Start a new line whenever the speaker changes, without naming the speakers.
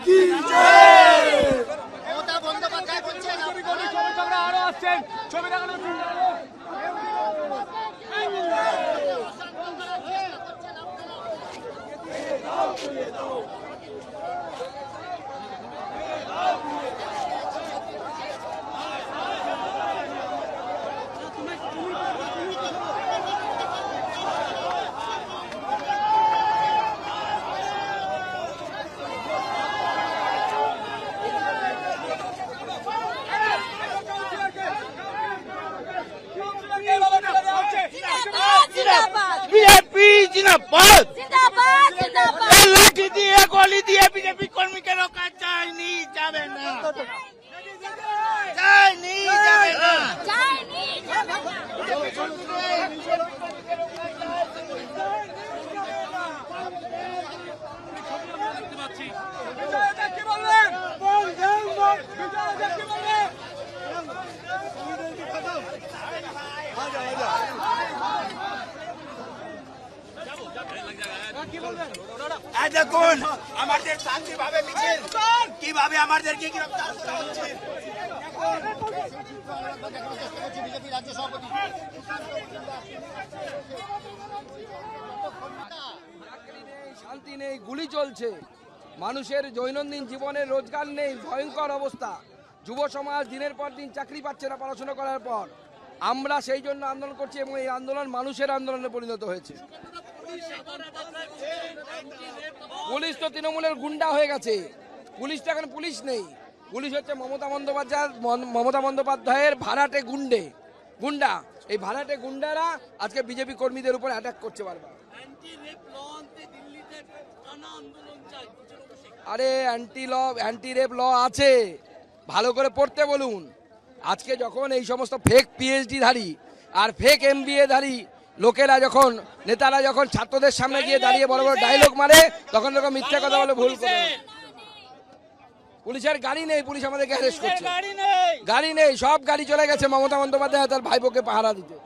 কি জয়।
মমতা বন্দ্যোপাধ্যায় বলছেন
আরো আসছেন, ছবি দেখানো
বিজেপি জিন্দাবাদ।
जिंदाबाद जिंदाबाद
লাঠি দিয়ে গলি দিয়ে বিজেপি কর্মীকে রোকা যায়নি, যাবে না, যায়নি, যাবে না।
जाएंगे
কি বলবেন? কি বলবেন?
এই দেখুন আমাদের শান্তিভাবে মিছিল, কিভাবে আমাদেরকে গ্রেফতার করা হচ্ছে।
বিজেপি রাজ্য সভাপতি
শান্তি নেই, গুলি চলছে, মানুষের দৈনন্দিন জীবনের রোজগার নেই, ভয়ঙ্কর অবস্থা। যুব সমাজ দিনের পর দিন চাকরি পাচ্ছে না পড়াশোনা করার পর। আমরা সেই জন্য আন্দোলন করছি এবং এই আন্দোলন মানুষের আন্দোলনে পরিণত হয়েছে। পুলিশ তো তৃণমূলের গুন্ডা হয়ে গেছে, পুলিশ তো এখন পুলিশ নেই, পুলিশ হচ্ছে মমতা বন্দ্যোপাধ্যায়ের ভাড়াটে গুন্ডা। এই ভাড়াটে গুন্ডারা আজকে বিজেপি কর্মীদের উপর অ্যাটাক করছে বারবার। আরে অ্যান্টি রেপ ল আছে, ভালো করে পড়তে বলুন। আজকে যখন এই সমস্ত ফেক পিএইচডি ধারী আর ফেক এমবিএ ধারী লোকেরা যখন নেতারা যখন ছাত্রদের সামনে গিয়ে দাঁড়িয়ে বড় বড় ডায়লগ মারে, তখন এরকম মিথ্যা কথা বলে ভুল করে। পুলিশের গাড়ি নেই, পুলিশ আমাদেরকে অ্যারেস্ট করছে। গাড়ি নেই, সব গাড়ি চলে গেছে মমতা বন্দ্যোপাধ্যায় তার ভাইপোকে পাহারা দিতে।